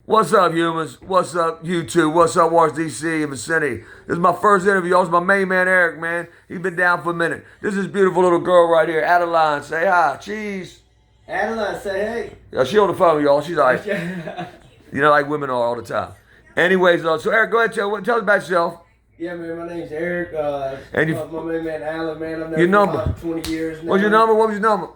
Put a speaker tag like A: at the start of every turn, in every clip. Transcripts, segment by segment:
A: What's up, humans? What's up, YouTube? What's up, Washington, D.C. and vicinity? This is my first interview. Y'all. It's my main man, Eric, man. He's been down for a minute. This is beautiful little girl right here, Adeline. Say hi. Cheese.
B: Adeline, say hey.
A: Yeah, she on the phone, y'all. She's like,
B: Yeah,
A: like women are all the time. Anyways, so Eric, go ahead, tell us about yourself.
B: man, my name's Eric.
A: And
B: my main man, Alan, man. I've known
A: Your
B: him
A: number.
B: for about 20 years now.
A: What's your number? What was your number?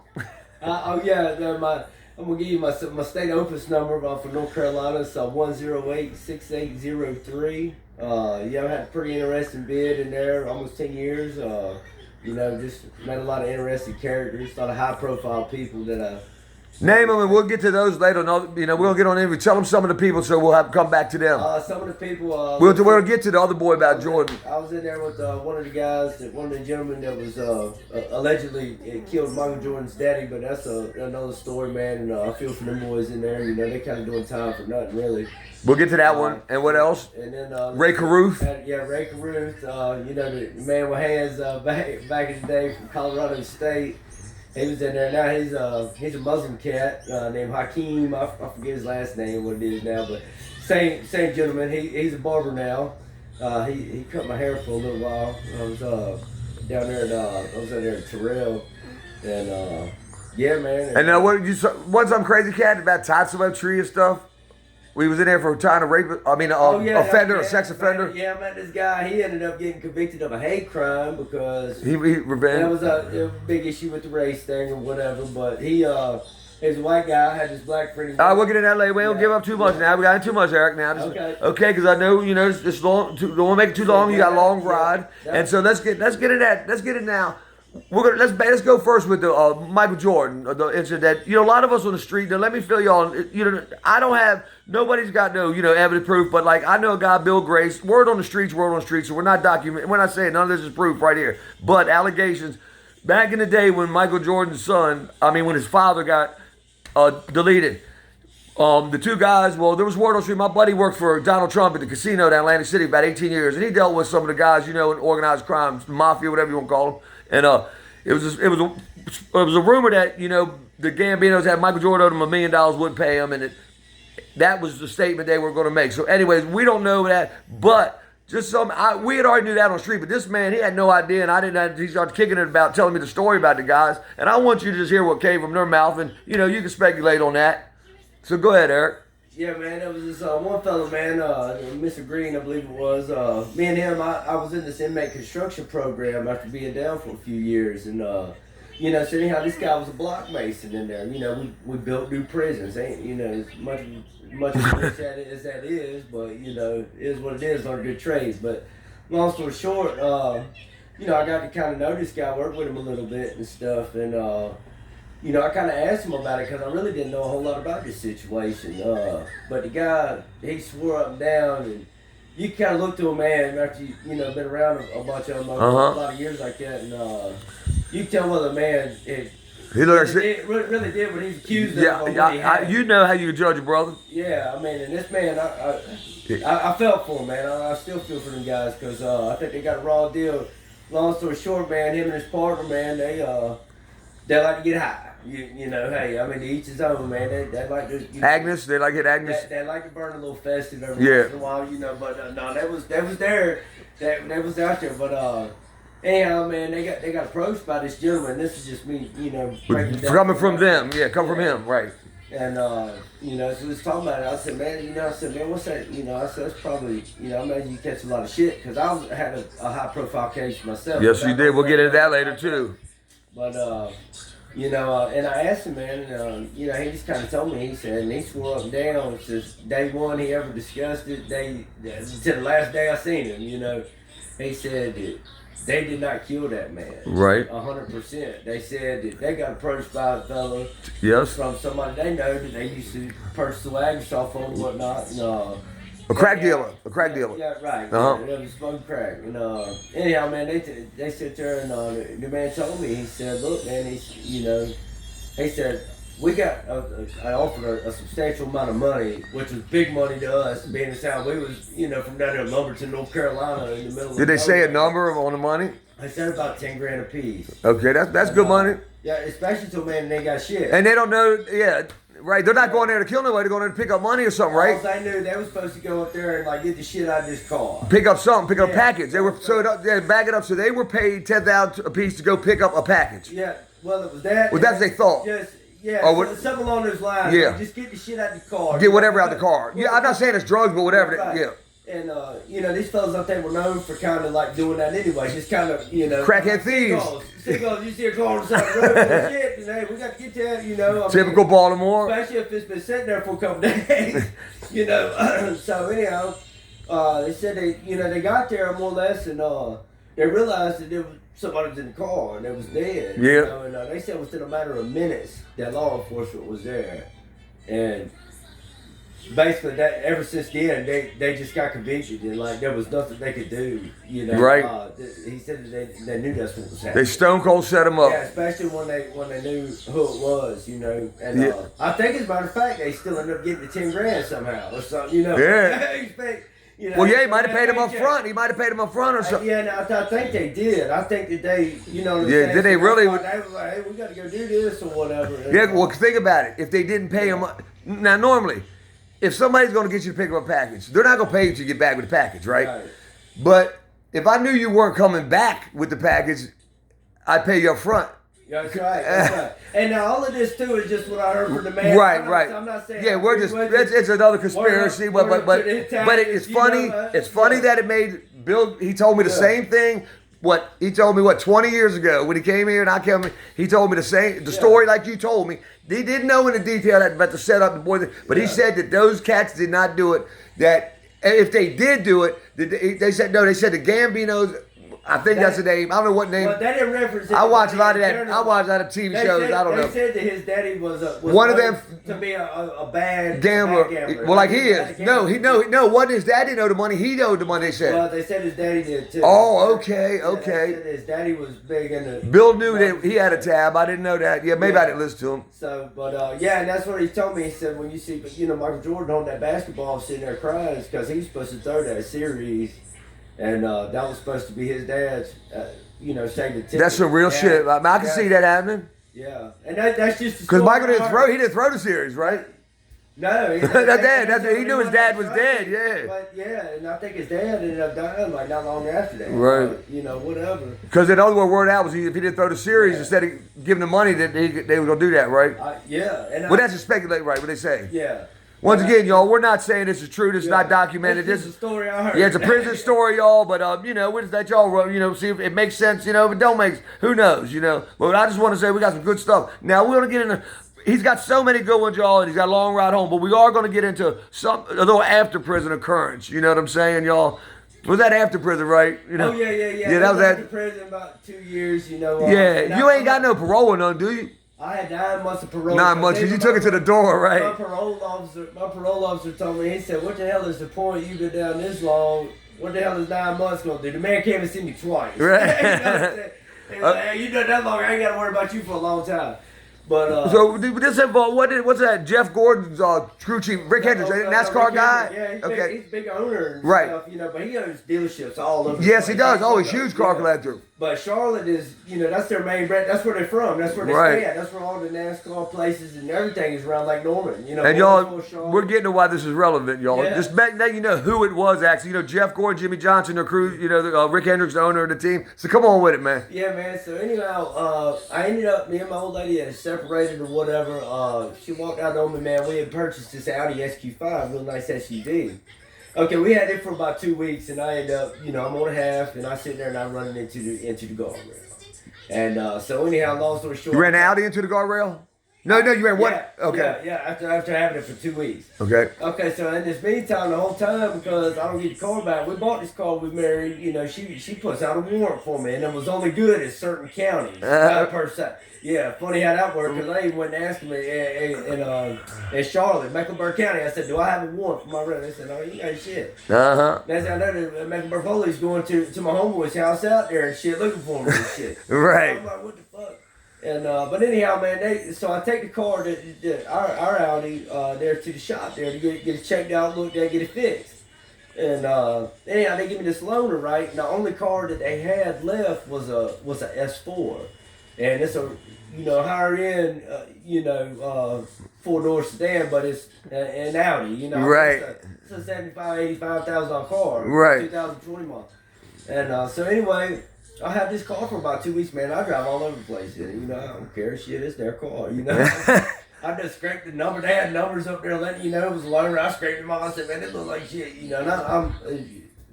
B: I'm going to give you my state office number for North Carolina. It's 108-6803. I've had a pretty interesting bid in there, almost 10 years. Just met a lot of interesting characters, a lot of high-profile people that
A: Name them, and we'll get to those later. No, we'll get on interview. Tell them some of the people, so we'll have come back to them.
B: some of the people.
A: We'll get to the other boy about Jordan.
B: I was in there with one of the guys, one of the gentlemen that was allegedly killed Michael Jordan's daddy, but that's another story, man. And I feel for them boys in there. They're kind of doing time for nothing, really.
A: We'll get to that one. And what else?
B: And then
A: Ray Caruth.
B: Ray Caruth. The man with hands back in the day from Colorado State. He was in there. Now he's a Muslim cat named Hakeem. I forget his last name, what it is now, but same gentleman. He's a barber now. He cut my hair for a little while. I was down there at Terrell, and man.
A: And what's some crazy cat about Tatsuo tree and stuff? We was in there for trying to rape. A sex offender.
B: I met this guy. He ended up getting convicted of a hate crime because
A: he revenge.
B: That was a big issue with the race thing or whatever. But he's a white guy. Had this black friend.
A: We'll get in that later. We don't give up too much now. We got in too much, Eric. Now, okay, because I know it's long. Don't want to make it too long. You got a long ride, and so let's get in that. Let's get it now. Let's go first with the Michael Jordan, the incident. A lot of us on the street. Now, let me fill y'all. Nobody's got no evidence proof, but like I know a guy, Bill Grace. Word on the streets. So we're not documenting. We're not saying none of this is proof right here, but allegations. Back in the day when Michael Jordan's son, when his father got deleted. The two guys, there was word on the street. My buddy worked for Donald Trump at the casino down Atlantic City about 18 years, and he dealt with some of the guys, in organized crime, mafia, whatever you want to call them. And it was a rumor that the Gambinos had Michael Jordan owed them $1 million, wouldn't pay him, and that was the statement they were going to make. So, anyways, we don't know that, but we had already knew that on the street. But this man, he had no idea, and I didn't have. He started kicking it about telling me the story about the guys, and I want you to just hear what came from their mouth, and you can speculate on that. So go ahead, Eric.
B: Yeah, man, there was this one fellow, man, Mr. Green, I believe it was. Me and him, I was in this inmate construction program after being down for a few years. And, so anyhow, this guy was a block mason in there. We built new prisons. Ain't, as much as that is, but, it is what it is, learn good trades. But long story short, I got to kind of know this guy, work with him a little bit and stuff. And, I kind of asked him about it because I really didn't know a whole lot about this situation. But the guy, he swore up and down, and you kind of look to a man after been around a bunch of them over a lot of years like that, and you can tell whether a man really did what he's accused of.
A: You know how you judge a brother.
B: Yeah, and this man, I felt for him, man. I still feel for them guys because I think they got a raw deal. Long story short, man, him and his partner, man, they like to get high. Hey, to each his own, man. They like to.
A: Agnes, they like it, Agnes.
B: They like to burn a little festive every once in a while, But no, that was there. That was out there. But anyhow, man, they got approached by this gentleman. This is just me,
A: coming from them, come from him, right?
B: And so we was talking about it. I said, man, what's that? I said, that's probably, I imagine you catch a lot of shit because I had a high profile case myself.
A: Yes, you did. We'll get into that later too.
B: But and I asked him, man, he just kind of told me, he said, and he swore up and down since day one he ever discussed it, to the last day I seen him, he said that they did not kill that man.
A: Right.
B: 100%. They said that they got approached by a fellow.
A: Yes.
B: From somebody they know that they used to purchase swag off of and whatnot. And,
A: a crack dealer.
B: Yeah, right. They was smoking crack. And anyhow, man, they sit there and the man told me. He said, "Look, man, he said we got I offered a substantial amount of money, which was big money to us, being as how we was, from down there in Lumberton, North Carolina, in the middle.
A: Did they say a number on the money?
B: I said about $10,000 a piece.
A: Okay, that's good money.
B: Yeah, especially to a man that ain't got shit.
A: And they don't know. Yeah, Right. They're not going there to kill nobody. They're going there to pick up money or something, right?
B: All they knew, they were supposed to go up there and like get the shit out of this car.
A: Pick up something, pick up a
B: Yeah.
A: package. They were so they bag it up, so they were paid $10,000 a piece to go pick up a package.
B: Yeah, well, it was that.
A: Well, that's what they thought.
B: Just, yeah,
A: Oh, what-
B: something along those lines.
A: Yeah.
B: Like, just get the shit out of the car.
A: Get whatever out the car. Yeah, I'm not saying it's drugs, but whatever.
B: Right.
A: Yeah.
B: And, you know, these fellas out there were known for kind of like doing that anyway. Just kind of, you know.
A: Crackhead thieves.
B: Sickos, you see a car on the side of the road and shit, and hey, we got to get that, you know. I mean,
A: Typical Baltimore.
B: especially if it's been sitting there for a couple days, you know. So anyhow, they said they got there more or less, and they realized that there was somebody was in the car and they was dead.
A: Yeah.
B: You know, and they said within a matter of minutes that law enforcement was there, and basically that ever since then they just got convicted and like there was nothing they could do. You know.
A: Right.
B: He said that they knew that's what was
A: They
B: happening.
A: stone cold set him up.
B: Yeah, especially when they knew who it was, you know. And
A: Yeah.
B: I think, as a matter of fact, they still ended up getting the 10 grand somehow or something, you know.
A: Yeah.
B: You know,
A: Well, yeah, he might have paid him
B: that
A: up
B: paycheck.
A: front. He might have paid him up front or something.
B: Yeah, no, I think they did. I think that they, you know what I'm
A: Yeah,
B: saying?
A: did they
B: So
A: really-
B: that's why they was like, hey, we got to go do this or whatever. And,
A: Yeah, well, think about it. If they didn't pay him, now normally, if somebody's going to get you to pick up a package, they're not going to pay you to get back with the package, right?
B: Right.
A: But if I knew you weren't coming back with the package, I'd pay you up front.
B: Yeah, that's right. That's right. And now all of this too is just what I heard from the man.
A: Right,
B: I'm
A: right.
B: I'm not saying.
A: Yeah, we're just it's another conspiracy, but it's funny. It's funny that it made Bill. He told me the same thing. What he told me 20 years ago when he came here and I came. He told me the story like you told me. He didn't know in the detail that about the setup, the boy, but he said that those cats did not do it. That if they did do it, they said no. They said the Gambinos. I think that's the name. I don't know what name.
B: Well, that didn't reference it.
A: I watch a lot of that. I watch a lot of TV shows. I don't know.
B: They said that his daddy was
A: One of them
B: to be a bad
A: gambler.
B: gambler.
A: Well, like he
B: Bad
A: is.
B: gambler.
A: No. What his daddy know the money? He owed the money. They said.
B: Well, they said his daddy did too.
A: Oh, okay,
B: Yeah,
A: okay.
B: they said his daddy was big into.
A: Bill knew that he had a tab. I didn't know that. Yeah, maybe I didn't listen to him.
B: So, but yeah, and that's what he told me. He said when you see, Michael Jordan on that basketball sitting there crying because he was supposed to throw that series, and that was supposed to be his dad's. Saved the ticket.
A: That's some real shit. I can see that happening.
B: Yeah, and that's just
A: Because Michael didn't throw. He didn't throw the series, right?
B: No,
A: He knew his dad was dead. Yeah.
B: But yeah, and I think his dad ended up dying like not long after that.
A: Right.
B: Whatever.
A: Because in other words, word out was if he didn't throw the series instead of giving the money, that they were gonna do that, right?
B: Yeah, and
A: Well, that's just speculate, right? What they say.
B: yeah.
A: Once again, y'all, we're not saying this is true. This is not documented.
B: This
A: This
B: is
A: is
B: a story I heard.
A: Yeah, it's a prison story, y'all. But we just let y'all, see if it makes sense. If it don't make, who knows? But I just want to say we got some good stuff. Now we're gonna get into. He's got so many good ones, y'all, and he's got a long ride home. But we are gonna get into a little after prison occurrence. You know what I'm saying, y'all? Was that after prison, right?
B: Oh yeah.
A: Yeah, that was
B: after
A: that.
B: prison about 2 years.
A: Yeah, you ain't got no parole or none, do you?
B: I had 9 months of parole.
A: 9 months, 'cause you took it to the door,
B: My
A: right?
B: parole officer told me, he said, "What the hell is the point? You've been down this long. What the hell is 9 months gonna do? The man came and see me twice."
A: Right.
B: You know what I'm saying? He was like, "Hey, you done that long. I ain't got to worry about you for a long time." But
A: So this involved what's that? Jeff Gordon's crew chief, Rick Hendricks, NASCAR
B: Rick
A: guy.
B: Hendricks, yeah,
A: Okay.
B: he's a big owner and
A: Right.
B: stuff, but he owns dealerships all over.
A: Yes,
B: the
A: he
B: place.
A: does. Oh, he's huge car
B: Yeah.
A: collector.
B: But Charlotte is, that's their main brand. That's where they're from. That's where they
A: Right.
B: stay at. That's where all the NASCAR places and everything is around Lake Norman.
A: And y'all,
B: Mooresville, Charlotte.
A: we're getting to why this is relevant, y'all.
B: Yeah.
A: Just letting you know who it was, actually. Jeff Gordon, Jimmy Johnson, their crew, Rick Hendricks, the owner of the team. So come on with it, man.
B: Yeah, man. So anyhow, I ended up, me and my old lady had separated or whatever. She walked out on me, man. We had purchased this Audi SQ5, real nice SUV. Okay, we had it for about 2 weeks, and I ended up, I'm on a half, and I sit there and I'm running into the guardrail. And so anyhow, long story short,
A: You ran Audi into the guardrail? No, you ran what?
B: Yeah,
A: Okay.
B: Yeah. After having it for 2 weeks.
A: Okay.
B: Okay, so in this meantime, the whole time, because I don't get the car back, we bought this car, we married, she puts out a warrant for me, and it was only good in certain counties, per se. Yeah, funny how that worked, because they went asking me in Charlotte, Mecklenburg County, I said, do I have a warrant for my rent? They said, no, you ain't shit.
A: Uh-huh.
B: That's how I know that Mecklenburg police going to my homeboy's house out there and shit, looking for me and shit.
A: Right.
B: I'm like, what the fuck? And but anyhow, man, so I take the car, our Audi, there to the shop there to get it checked out, looked at, get it fixed. And anyhow, they give me this loaner, right? And the only car that they had left was a S4. and it's a higher end, 4-door sedan, but it's an Audi.
A: Right.
B: It's a $75,000-$85,000 car.
A: Right.
B: 2020 model. And so anyway, I had this car for about 2 weeks, man. I drive all over the place in it. I don't care. Shit, it's their car. I just scraped the number. They had numbers up there letting you know it was a loaner. I scraped them all. I said, man, it looks like shit. And I'm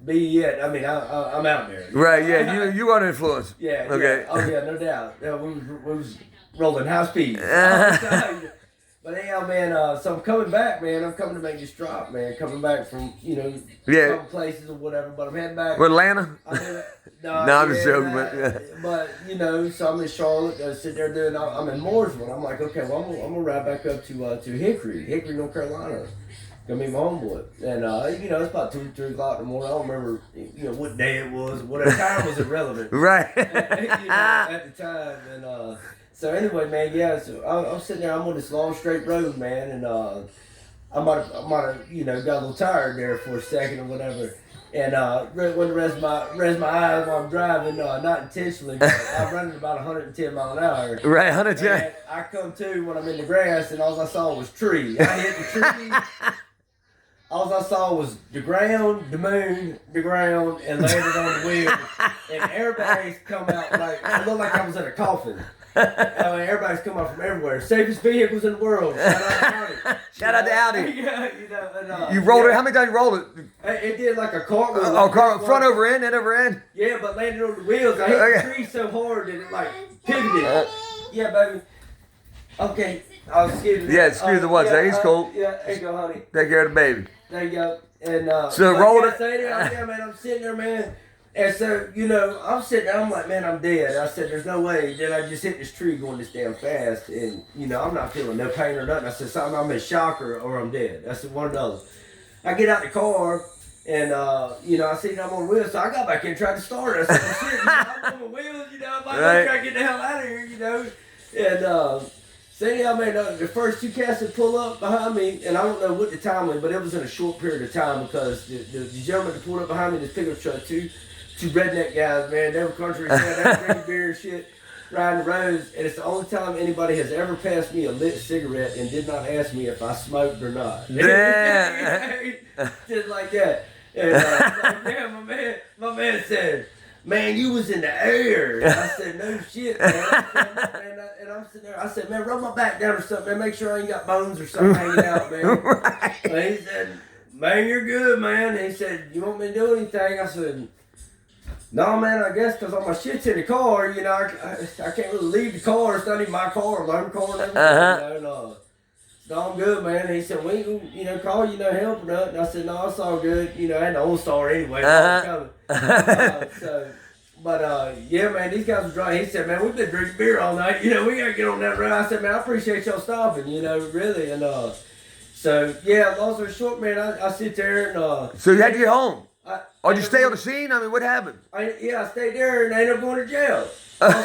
B: I'm out there.
A: Right, yeah, you are influenced.
B: Yeah.
A: Okay.
B: Yeah. Oh yeah, no doubt. Yeah, we was rolling high speed. But anyhow, man, so I'm coming back, man. I'm coming to make this drop, man. Coming back from, a couple places or whatever. But I'm heading back.
A: Atlanta?
B: No,
A: I'm just joking, but
B: so I'm in Charlotte. I sit there doing. I'm in Mooresville. I'm like, okay, well, I'm gonna ride back up to Hickory, North Carolina. Gonna meet my homeboy, and it's about 2-3 o'clock in the morning. I don't remember, what day it was. Whatever time was irrelevant.
A: Right.
B: At the time, and so anyway, man, yeah. So I'm sitting there. I'm on this long straight road, man, and I might have, got a little tired there for a second or whatever, and when the rest of my eyes while I'm driving, not intentionally, but I'm running about 110 mile an hour.
A: Right, 110.
B: And I come to when I'm in the grass, and all I saw was tree. I hit the tree. All I saw was the ground, the moon, the ground, and landed on the wheel. And everybody's come out like, it looked like I was in a coffin. Everybody's come out from everywhere. Safest vehicles in the world. Shout out to Audi.
A: Shout out to Audi.
B: Yeah,
A: you rolled it, how many times you rolled it?
B: It did like a cartwheel.
A: Front over end, end over end?
B: Yeah, but landed on the wheels. I hit the tree so hard that it like pivoted. Yeah, baby. Okay. Oh, excuse me.
A: Yeah, excuse the what? He's cool.
B: Yeah, there you go, honey.
A: Take care of the baby.
B: There you go. And
A: so roll it.
B: Yeah, man, I'm sitting there, man. And so, I'm sitting there, I'm like, man, I'm dead. I said, there's no way that I just hit this tree going this damn fast. And, I'm not feeling no pain or nothing. I said, something, I'm in shock or I'm dead. I said, one or the other. I get out the car and, I see I'm on wheels. So I got back in and tried to start it. I said, well, shit, I'm on wheels, I might as well try to get the hell out of here, And, so anyhow, man, the first 2 cats that pull up behind me, and I don't know what the time was, but it was in a short period of time because the gentleman that pulled up behind me, this pickup truck, two redneck guys, man, they were country, they were drinking beer and shit, riding the roads, and it's the only time anybody has ever passed me a lit cigarette and did not ask me if I smoked or not.
A: Yeah.
B: Just like that. And my man said, man, you was in the air. And I said, no shit, man. And I'm sitting there. I said, man, rub my back down or something, man. Make sure I ain't got bones or something hanging out, man.
A: Right.
B: And he said, man, you're good, man. And he said, you want me to do anything? I said, no, man, I guess because all my shit's in the car, I can't really leave the car. It's not even my car, loan car and everything, No, I'm good, man. And he said, we ain't call you no help or nothing. I said, no, it's all good. I had the old star anyway. Yeah, man, these guys were driving. He said, man, we've been drinking beer all night. We got to get on that road. I said, man, I appreciate y'all stopping, really. And so, yeah, long story short, man, I sit there and...
A: So you had to get home? Did you stay on the scene? I mean, what happened?
B: I stayed there and I ended up going to jail. All of a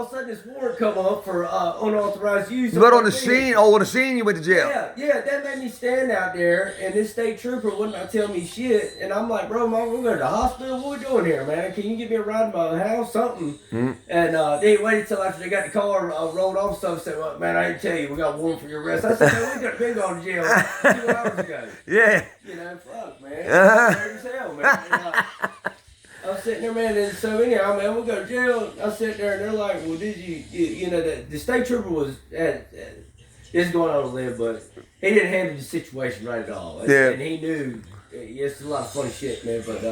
B: sudden, this warrant come up for unauthorized use.
A: But on the scene, on the scene, you went to jail.
B: Yeah, that made me stand out there, and this state trooper would not tell me shit. And I'm like, bro, we're going to the hospital. What we doing here, man? Can you give me a ride to my house, something? Mm-hmm. And they waited till after they got the car rolled off. Stuff, said, well, man, I didn't tell you, we got a warrant for your arrest. I said, man, we got been going to jail 2 hours ago.
A: Yeah.
B: Fuck, man. Hard as hell, man. I'm sitting there, man, and so anyhow, man, we'll go to jail. I sit there, and they're like, well, did the state trooper was, it's going on a limb, but he didn't handle the situation right at all.
A: Yeah.
B: And he knew, it's a lot of funny shit, man, but,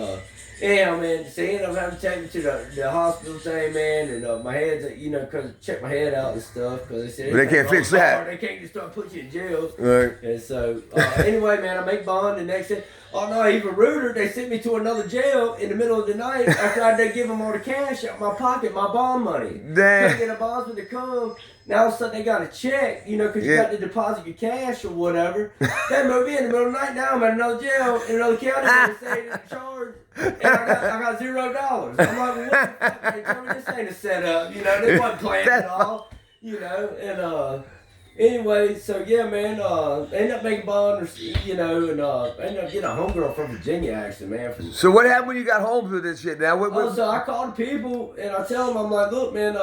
B: anyhow, man, so he ended up having to take me to the hospital thing, man, and my head's, because check my head out and stuff, because they said,
A: they can't fix that.
B: They can't just start putting you in jail.
A: Right.
B: And so, anyway, man, I make bond, and next thing, oh no, even ruder, they sent me to another jail in the middle of the night after I did give them all the cash out of my pocket, my bond money.
A: Damn.
B: Couldn't get a bondsman to come. Now all of a sudden they got a check, because you got to deposit your cash or whatever. They moved me in the middle of the night. Now I'm at another jail in another county. They say the charge, and I got $0. I'm like, well, what the fuck? They told me this ain't a setup. They wasn't playing at all. And Anyway, so yeah, man, ended up making bond, you know, and ended up getting a homegirl from Virginia, actually, man.
A: So what happened when you got home through this shit? Now,
B: So I called the people and I tell them, I'm like, look, man,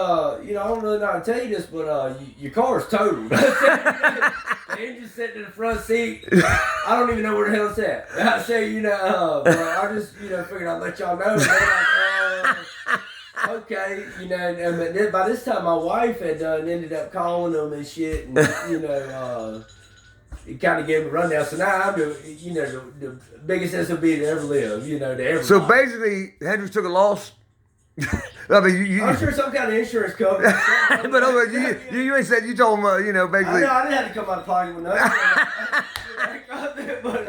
B: you know, I don't really know how to tell you this, but your car is totaled. The engine's sitting in the front seat. I don't even know where the hell it's at. I say, you know, but I just, you know, figured I'd let y'all know. And they're like, okay, you know, and then by this time my wife had ended up calling them and shit, and you know, it kind of gave me a rundown. So now I'm the, you know, the biggest SOB to ever live, you know, to ever.
A: So basically, Hendrix took a loss. I mean,
B: I'm sure some kind of insurance coverage.
A: but you ain't said, you told him, you know, basically.
B: I didn't have to come out of pocket with nothing.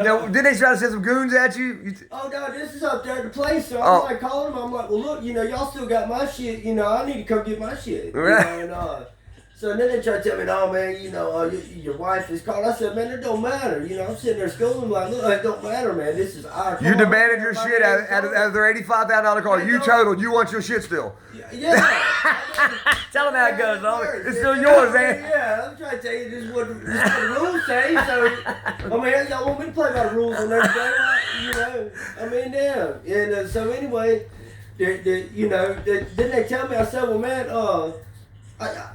A: Now, did they try to send some goons at you?
B: Oh no, this is up there at the place. So I'm like calling them. I'm like, well, look, you know, y'all still got my shit. You know, I need to come get my shit.
A: Right.
B: You know, and, so then they try to tell me, no, man, you know, your wife is called. I said, man, it don't matter. You know, I'm sitting there schooling like, look, it don't matter, man. This is our car.
A: You demanded your shit out of their $85,000 car. You totaled. You want your shit still.
B: Yeah.
A: Tell them how it goes, dog. It's still yours, man.
B: Yeah, I'm trying to tell you this is what the rules say. So, I mean, y'all want me to play by the rules and everything, you know? I mean, damn. And so anyway, you know, then they tell me, I said, well, man,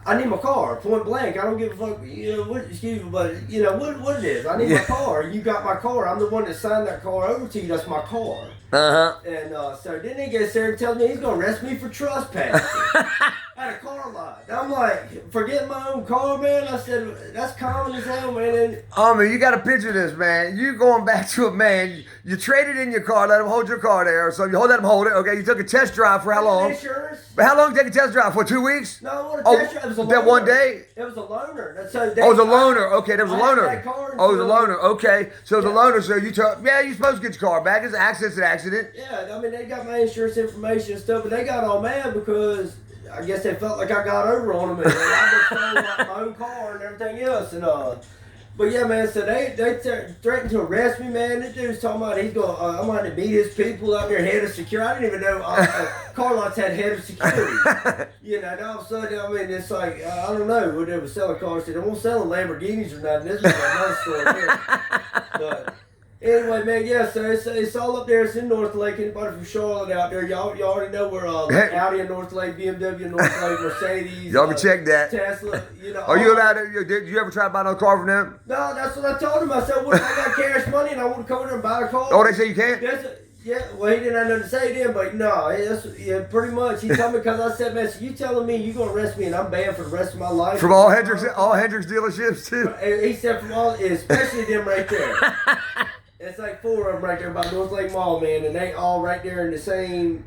B: I need my car, point blank. I don't give a fuck, you know, what, excuse me, but, you know, what it is. I need my car. You got my car. I'm the one that signed that car over to you. That's my car.
A: Uh-huh.
B: And so then he gets there and tells me he's going to arrest me for trespassing at a car lot. I'm like, forget my own car, man. I said, that's common as hell, man.
A: And you got to picture this, man. You going back to a man. You traded in your car, let him hold your car there. So you let him hold it. Okay, you took a test drive for how long?
B: Insurance.
A: But how long did you take a test drive for? 2 weeks?
B: No, I want a test drive. It was a loaner.
A: That one day?
B: It was a loaner. It
A: was a loaner. Okay, there was a loaner.
B: That car
A: it was a loaner. Okay, so the loaner. So you took. Yeah, you're supposed to get your car back. It's an accident.
B: Yeah, I mean they got my insurance information and stuff, but they got all mad because I guess they felt like I got over on them and I just sold like my own car and everything else. And but yeah, man. So they threatened to arrest me, man. This dude's talking about he's going. I'm going to meet his people out there, head of security. I didn't even know car lots had head of security. You know, and all of a sudden, I mean, it's like I don't know what they were selling cars. They won't sell Lamborghinis or nothing. This was another story here. But anyway, man, yeah. So it's all up there. It's in North Lake. Anybody from Charlotte out there, y'all already know where Audi in North Lake, BMW in North Lake, Mercedes.
A: Y'all can check that.
B: Tesla. You know.
A: Are you allowed to? Did you ever try to buy no car from them?
B: No, that's what I told him. I said, what if I got cash money and I want to come in there and buy a car?
A: Oh, they say you can't?
B: Yeah, well, he didn't have nothing to say then, but no, pretty much. He told me because I said, man, so you telling me you're going to arrest me and I'm banned for the rest of my life?
A: From all Hendrix dealerships, too?
B: He said from all, especially them right there. It's like 4 of them right there by North Lake Mall, man, and they all right there in the same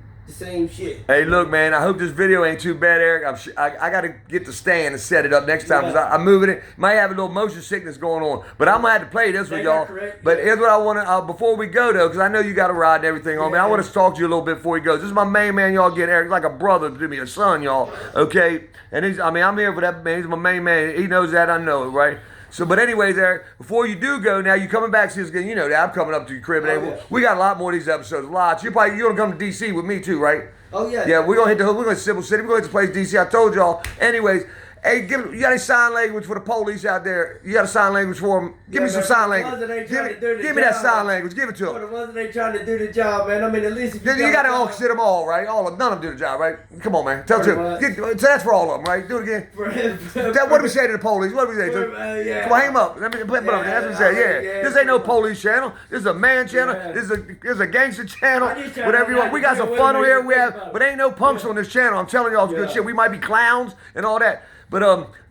B: shit.
A: Hey, look, man, I hope this video ain't too bad, Eric. I got to get the stand and set it up next time because I'm moving it. Might have a little motion sickness going on, but I'm going to have to play this with y'all. But here's what I want to, before we go, though, because I know you got to ride and everything on me, I want to talk to you a little bit before he goes. This is my main man, y'all get Eric, like a brother to me, a son, y'all, okay? And I'm here for that man. He's my main man. He knows that. I know it, right? So, but anyways, Eric, before you do go, now you coming back, see us again. You know that I'm coming up to your crib. And we got a lot more of these episodes. Lots. You're gonna come to DC with me too, right?
B: Oh yeah.
A: Yeah, we're gonna hit the hood. We're going to Civil City. We're going to hit the place DC. I told y'all. Anyways, hey, you got any sign language for the police out there? You got a sign language for them? Give me some sign language. Give me that sign language. Give it to them.
B: For the ones that ain't trying to do the job, man. I mean, at least if
A: you got to all consider them all, right? None of them do the job, right? Come on, man. Tell them. So that's for all of them, right? Do it again. What do we say to the police? What do we say? Come on, hang them up. Let me put them. That's what we say. Yeah. This ain't no police channel. This is a man channel. This is a gangster channel. Whatever you want. We got some fun on here. But ain't no punks on this channel. I'm telling y'all, it's good shit. We might be clowns and all that, but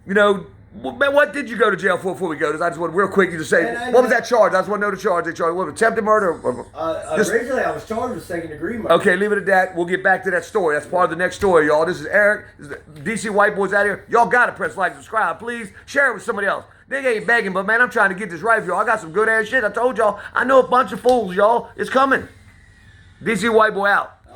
A: you know. What did you go to jail for before we go? I just want real quick you to say what was that charge? I just want to know the charge. They charged what, attempted murder?
B: Originally, I was charged with second-degree murder.
A: Okay, leave it at that. We'll get back to that story. That's part of the next story, y'all. This is Eric. This is the DC White Boys out here. Y'all gotta press like, subscribe, please. Share it with somebody else. They ain't begging, but man, I'm trying to get this right for y'all. I got some good ass shit. I told y'all. I know a bunch of fools, y'all. It's coming. DC White Boy out.